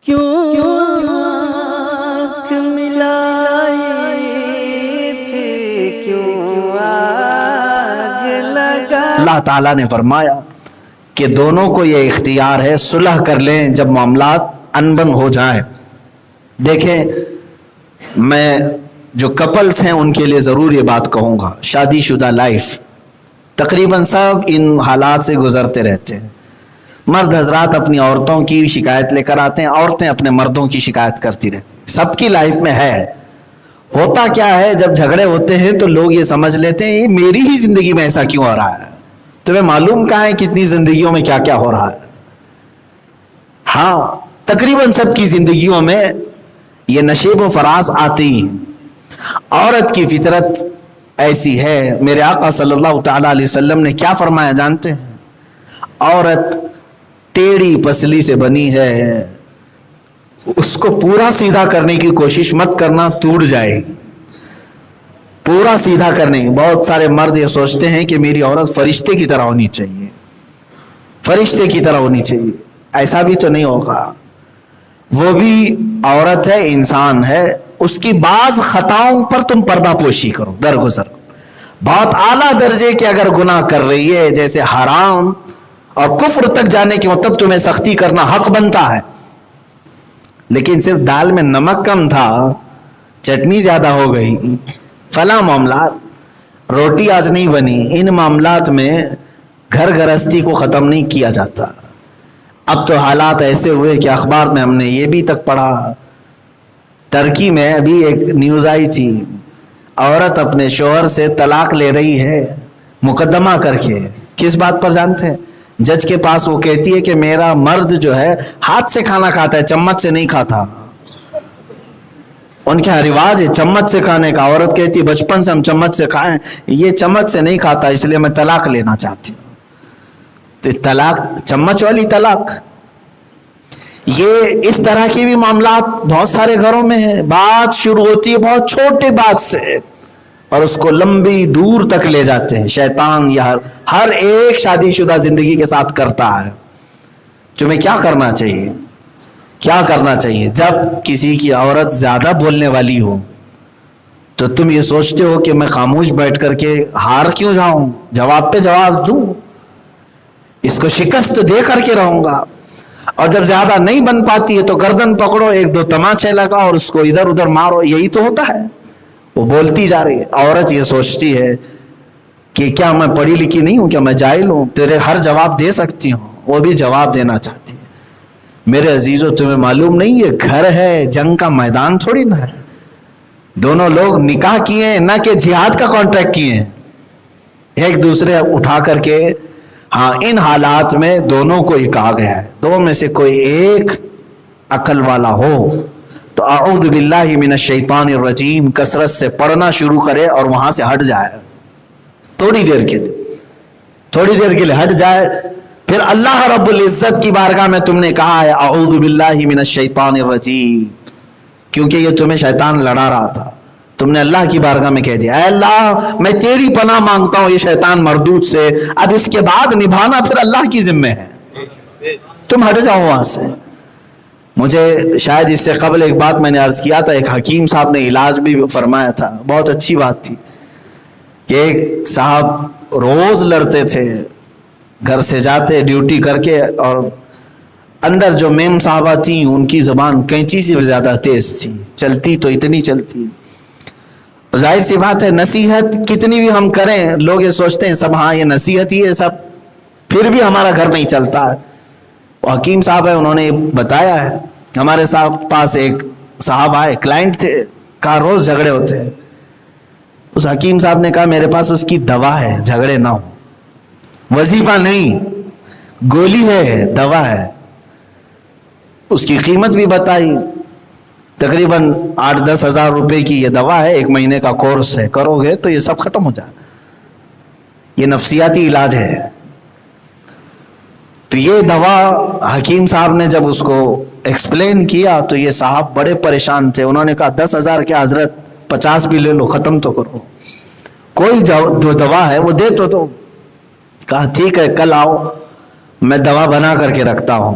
کیوں آنکھ ملائی تھی، کیوں آگ لگا۔ اللہ تعالیٰ نے فرمایا کہ دونوں کو یہ اختیار ہے صلح کر لیں جب معاملات انبن ہو جائیں۔ دیکھیں، میں جو کپلز ہیں ان کے لیے ضرور یہ بات کہوں گا، شادی شدہ لائف تقریباً سب ان حالات سے گزرتے رہتے ہیں۔ مرد حضرات اپنی عورتوں کی شکایت لے کر آتے ہیں، عورتیں اپنے مردوں کی شکایت کرتی رہتی ہیں، سب کی لائف میں ہے۔ ہوتا کیا ہے، جب جھگڑے ہوتے ہیں تو لوگ یہ سمجھ لیتے ہیں یہ میری ہی زندگی میں ایسا کیوں ہو رہا ہے۔ تمہیں معلوم کہاں ہے کتنی زندگیوں میں کیا کیا ہو رہا ہے۔ ہاں، تقریباً سب کی زندگیوں میں یہ نشیب و فراز آتی ہیں۔ عورت کی فطرت ایسی ہے، میرے آقا صلی اللہ تعالیٰ علیہ وسلم نے کیا فرمایا جانتے ہیں؟ عورت ٹیڑھی پسلی سے بنی ہے، اس کو پورا سیدھا کرنے کی کوشش مت کرنا، ٹوٹ جائے گی۔ پورا سیدھا کرنے، بہت سارے مرد یہ سوچتے ہیں کہ میری عورت فرشتے کی طرح ہونی چاہیے، فرشتے کی طرح ہونی چاہیے۔ ایسا بھی تو نہیں ہوگا، وہ بھی عورت ہے، انسان ہے، اس کی بعض خطاؤں پر تم پردہ پوشی کرو، درگزر۔ بہت اعلیٰ درجے کے اگر گناہ کر رہی ہے، جیسے حرام اور کفر تک جانے کے مطلب تمہیں سختی کرنا حق بنتا ہے، لیکن صرف دال میں نمک کم تھا، چٹنی زیادہ ہو گئی، فلاں معاملات، روٹی آج نہیں بنی، ان معاملات میں گھر گرہستی کو ختم نہیں کیا جاتا۔ اب تو حالات ایسے ہوئے کہ اخبار میں ہم نے یہ بھی تک پڑھا، ترکی میں ابھی ایک نیوز آئی تھی، عورت اپنے شوہر سے طلاق لے رہی ہے مقدمہ کر کے۔ کس بات پر جانتے ہیں؟ جج کے پاس وہ کہتی ہے کہ میرا مرد جو ہے ہاتھ سے کھانا کھاتا ہے، چمچ سے نہیں کھاتا۔ ان کے یہاں رواج ہے چمچ سے کھانے کا، عورت کہتی ہے بچپن سے ہم چمچ سے کھائیں، یہ چمچ سے نہیں کھاتا اس لیے میں طلاق لینا چاہتی ہوں۔ تو طلاق، چمچ والی طلاق، یہ اس طرح کے بھی معاملات بہت سارے گھروں میں ہیں۔ بات شروع ہوتی ہے بہت چھوٹے بات سے اور اس کو لمبی دور تک لے جاتے ہیں شیطان، یا ہر ایک شادی شدہ زندگی کے ساتھ کرتا ہے۔ تمہیں کیا کرنا چاہیے؟ کیا کرنا چاہیے؟ جب کسی کی عورت زیادہ بولنے والی ہو تو تم یہ سوچتے ہو کہ میں خاموش بیٹھ کر کے ہار کیوں جاؤں، جواب پہ جواب دوں، اس کو شکست دے کر کے رہوں گا۔ اور جب زیادہ نہیں بن پاتی ہے تو گردن پکڑو، ایک دو تماچے لگاؤ اور اس کو ادھر ادھر مارو، یہی تو ہوتا ہے۔ وہ بولتی جا رہی ہے، عورت یہ سوچتی ہے کہ کیا میں پڑھی لکھی نہیں ہوں، کیا میں جاہل ہوں، تیرے ہر جواب دے سکتی ہوں، وہ بھی جواب دینا چاہتی ہے۔ میرے عزیزو، تمہیں معلوم نہیں یہ گھر ہے، جنگ کا میدان تھوڑی نہ ہے۔ دونوں لوگ نکاح کیے ہیں، نہ کہ جہاد کا کانٹریکٹ کیے ہیں، ایک دوسرے اٹھا کر کے۔ ہاں، ان حالات میں دونوں کو یہ کہا گیا ہے، دو میں سے کوئی ایک عقل والا ہو تو اعوذ باللہ من الشیطان الرجیم کثرت سے پڑھنا شروع کرے اور وہاں سے ہٹ جائے، تھوڑی دیر کے لیے ہٹ جائے۔ پھر اللہ رب العزت کی بارگاہ میں تم نے کہا ہے اعوذ باللہ من الشیطان الرجیم، کیونکہ یہ تمہیں شیطان لڑا رہا تھا، تم نے اللہ کی بارگاہ میں کہہ دیا اے اللہ میں تیری پناہ مانگتا ہوں یہ شیطان مردود سے، اب اس کے بعد نبھانا پھر اللہ کی ذمہ ہے، تم ہٹ جاؤ وہاں سے۔ مجھے شاید اس سے قبل ایک بات میں نے عرض کیا تھا، ایک حکیم صاحب نے علاج بھی فرمایا تھا، بہت اچھی بات تھی کہ ایک صاحب روز لڑتے تھے، گھر سے جاتے ڈیوٹی کر کے، اور اندر جو میم صاحبہ تھیں ان کی زبان کینچی سے بھی زیادہ تیز تھی، چلتی تو اتنی چلتی۔ ظاہر سی بات ہے نصیحت کتنی بھی ہم کریں، لوگ یہ سوچتے ہیں سب ہاں یہ نصیحت ہی ہے سب، پھر بھی ہمارا گھر نہیں چلتا ہے۔ وہ حکیم صاحب ہے، انہوں نے بتایا ہے، ہمارے پاس ایک صاحب آئے، کلائنٹ تھے، کہا روز جھگڑے ہوتے ہیں۔ اس حکیم صاحب نے کہا میرے پاس اس کی دوا ہے جھگڑے نہ ہو، وظیفہ نہیں، گولی ہے، دوا ہے۔ اس کی قیمت بھی بتائی، تقریباً 8-10 ہزار روپے کی یہ دوا ہے، 1 مہینے کا کورس ہے، کرو گے تو یہ سب ختم ہو جائے، یہ نفسیاتی علاج ہے۔ تو یہ دوا حکیم صاحب نے جب اس کو ایکسپلین کیا تو یہ صاحب بڑے پریشان تھے، انہوں نے کہا 10,000 کیا حضرت 50 بھی لے لو، ختم تو کرو، کوئی جو دوا ہے وہ دے تو۔ کہا ٹھیک ہے کل آؤ، میں دوا بنا کر کے رکھتا ہوں۔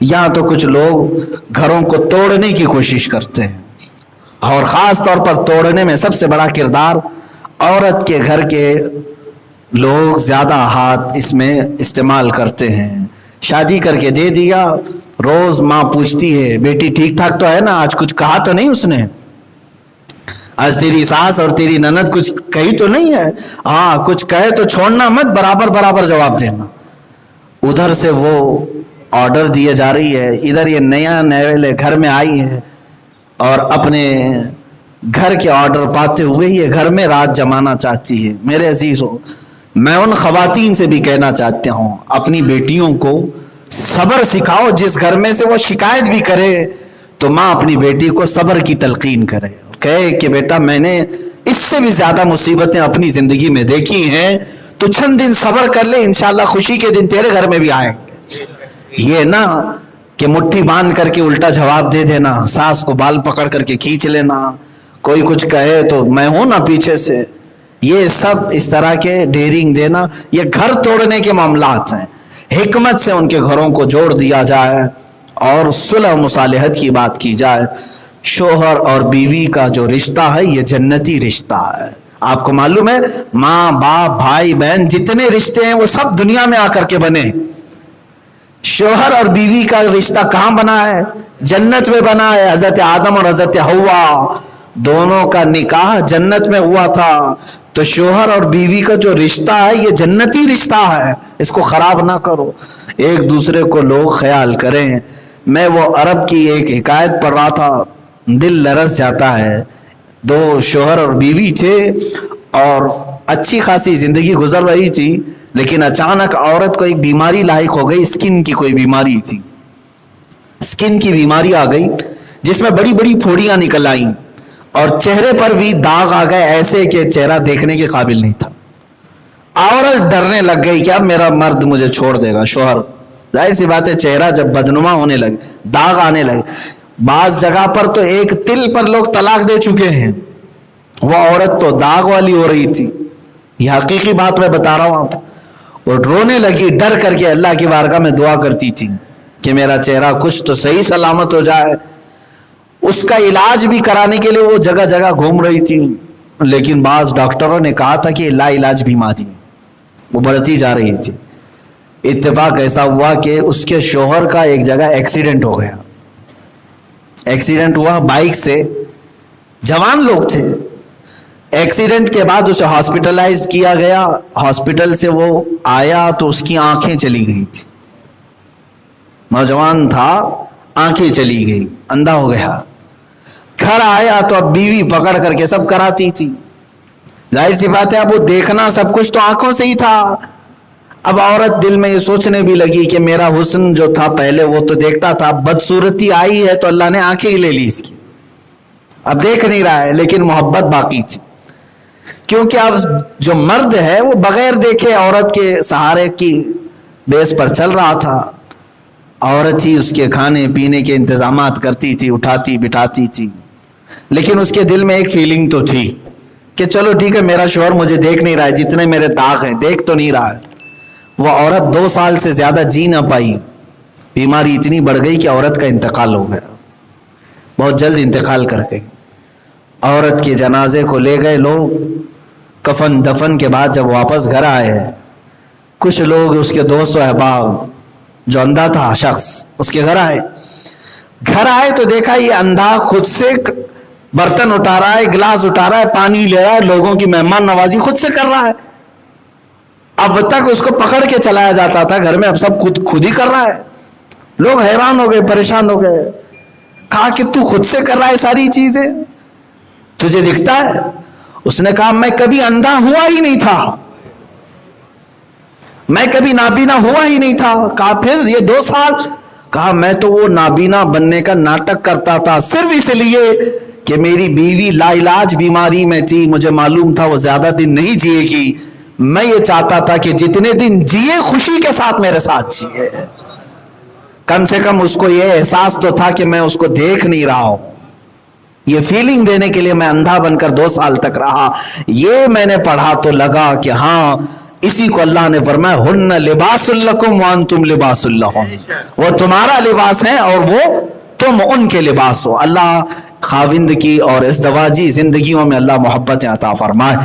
یہاں تو کچھ لوگ گھروں کو توڑنے کی کوشش کرتے ہیں، اور خاص طور پر توڑنے میں سب سے بڑا کردار عورت کے گھر کے لوگ زیادہ ہاتھ اس میں استعمال کرتے ہیں۔ شادی کر کے دے دیا، روز ماں پوچھتی ہے بیٹی ٹھیک ٹھاک تو ہے نا، آج کچھ کہا تو نہیں اس نے، آج تیری ساس اور تیری نند کچھ کہی تو نہیں ہے، ہاں کچھ کہے تو چھوڑنا مت، برابر برابر جواب دینا۔ ادھر سے وہ آرڈر دیے جا رہی ہے، ادھر یہ نیا نیولے گھر میں آئی ہے اور اپنے گھر کے آرڈر پاتے ہوئے یہ گھر میں رات جمانا چاہتی ہے۔ میرے عزیزو، میں ان خواتین سے بھی کہنا چاہتا ہوں، اپنی بیٹیوں کو صبر سکھاؤ۔ جس گھر میں سے وہ شکایت بھی کرے تو ماں اپنی بیٹی کو صبر کی تلقین کرے، کہے کہ بیٹا میں نے اس سے بھی زیادہ مصیبتیں اپنی زندگی میں دیکھی ہیں، تو چند دن صبر کر لے، انشاءاللہ خوشی کے دن تیرے گھر میں بھی آئیں گے۔ یہ نہ کہ مٹھی باندھ کر کے الٹا جواب دے دینا، ساس کو بال پکڑ کر کے کھینچ لینا، کوئی کچھ کہے تو میں ہوں نا پیچھے سے، یہ سب اس طرح کے ڈیرنگ دینا، یہ گھر توڑنے کے معاملات ہیں۔ حکمت سے ان کے گھروں کو جوڑ دیا جائے اور صلح و مصالحت کی بات کی جائے۔ شوہر اور بیوی کا جو رشتہ ہے یہ جنتی رشتہ ہے۔ آپ کو معلوم ہے ماں باپ بھائی بہن جتنے رشتے ہیں وہ سب دنیا میں آ کر کے بنے، شوہر اور بیوی کا رشتہ کہاں بنا ہے؟ جنت میں بنا ہے۔ حضرت آدم اور حضرت حوا دونوں کا نکاح جنت میں ہوا تھا، تو شوہر اور بیوی کا جو رشتہ ہے یہ جنتی رشتہ ہے، اس کو خراب نہ کرو، ایک دوسرے کو لوگ خیال کریں۔ میں وہ عرب کی ایک حکایت پڑھ رہا تھا، دل لرز جاتا ہے۔ دو شوہر اور بیوی تھے اور اچھی خاصی زندگی گزر رہی تھی، لیکن اچانک عورت کو ایک بیماری لاحق ہو گئی، اسکن کی کوئی بیماری تھی، اسکن کی بیماری آ گئی جس میں بڑی بڑی پھوڑیاں نکل آئیں اور چہرے پر بھی داغ آ گئے ایسے کہ چہرہ دیکھنے کے قابل نہیں تھا۔ عورت ڈرنے لگ گئی کہ اب میرا مرد مجھے چھوڑ دے گا، شوہر، ظاہر سی بات ہے چہرہ جب بدنما ہونے لگے، داغ آنے لگے، بعض جگہ پر تو ایک تل پر لوگ طلاق دے چکے ہیں، وہ عورت تو داغ والی ہو رہی تھی، یہ حقیقی بات میں بتا رہا ہوں آپ۔ اور رونے لگی، ڈر کر کے اللہ کی بارگاہ میں دعا کرتی تھی کہ میرا چہرہ کچھ تو صحیح سلامت ہو جائے۔ اس کا علاج بھی کرانے کے لیے وہ جگہ جگہ گھوم رہی تھی، لیکن بعض ڈاکٹروں نے کہا تھا کہ لا علاج بیماری وہ بڑھتی جا رہی تھی۔ اتفاق ایسا ہوا کہ اس کے شوہر کا ایک جگہ ایکسیڈنٹ ہو گیا، ایکسیڈنٹ ہوا بائک سے، جوان لوگ تھے۔ ایکسیڈنٹ کے بعد اسے ہاسپٹلائز کیا گیا، ہاسپٹل سے وہ آیا تو اس کی آنکھیں چلی گئی تھی، نوجوان تھا، آنکھیں چلی گئی، اندھا ہو گیا۔ گھر آیا تو اب بیوی پکڑ کر کے سب کراتی تھی، ظاہر سی بات ہے اب وہ دیکھنا سب کچھ تو آنکھوں سے ہی تھا۔ اب عورت دل میں یہ سوچنے بھی لگی کہ میرا حسن جو تھا پہلے وہ تو دیکھتا تھا، بدصورتی آئی ہے تو اللہ نے آنکھیں ہی لے لی اس کی، اب دیکھ نہیں رہا ہے، لیکن محبت باقی تھی، کیونکہ اب جو مرد ہے وہ بغیر دیکھے عورت کے سہارے کی بیس پر چل رہا تھا، عورت ہی اس کے کھانے پینے کے انتظامات کرتی تھی، اٹھاتی بٹھاتی تھی، لیکن اس کے دل میں ایک فیلنگ تو تھی کہ چلو ٹھیک ہے میرا شوہر مجھے دیکھ نہیں رہا ہے، جتنے میرے داغ ہیں دیکھ تو نہیں رہا ہے۔ وہ عورت 2 سال سے زیادہ جی نہ پائی، بیماری اتنی بڑھ گئی کہ عورت کا انتقال ہو گیا، بہت جلد انتقال کر گئی۔ عورت کے جنازے کو لے گئے لوگ، کفن دفن کے بعد جب واپس گھر آئے، کچھ لوگ اس کے دوست و احباب جو اندھا تھا شخص اس کے گھر آئے تو دیکھا یہ اندھا خود سے برتن اٹھا رہا ہے، گلاس اٹھا رہا ہے، پانی لے رہا ہے، لوگوں کی مہمان نوازی خود سے کر رہا ہے۔ اب تک اس کو پکڑ کے چلایا جاتا تھا گھر میں، اب سب خود ہی کر رہا ہے۔ لوگ حیران ہو گئے، پریشان ہو گئے، کہا کہ تو خود سے کر رہا ہے ساری چیزیں، تجھے دکھتا ہے؟ اس نے کہا میں کبھی اندھا ہوا ہی نہیں تھا، میں کبھی نابینا ہوا ہی نہیں تھا۔ کہا پھر یہ 2 سال؟ کہا میں تو وہ نابینا بننے کا ناٹک کرتا تھا صرف اس لیے کہ میری بیوی لا علاج بیماری میں تھی، مجھے معلوم تھا وہ زیادہ دن نہیں جیے گی، میں یہ چاہتا تھا کہ جتنے دن جیے خوشی کے ساتھ میرے ساتھ جیے، کم سے کم اس کو یہ احساس تو تھا کہ میں اس کو دیکھ نہیں رہا ہوں۔ یہ فیلنگ دینے کے لیے میں اندھا بن کر 2 سال تک رہا۔ یہ میں نے پڑھا تو لگا کہ ہاں اسی کو اللہ نے فرمایا ہن لباس لکم وانتم لباس لہم، وہ تمہارا لباس ہے اور وہ تم ان کے لباس ہو۔ اللہ خاوند کی اور ازدواجی زندگیوں میں اللہ محبت عطا فرمائے۔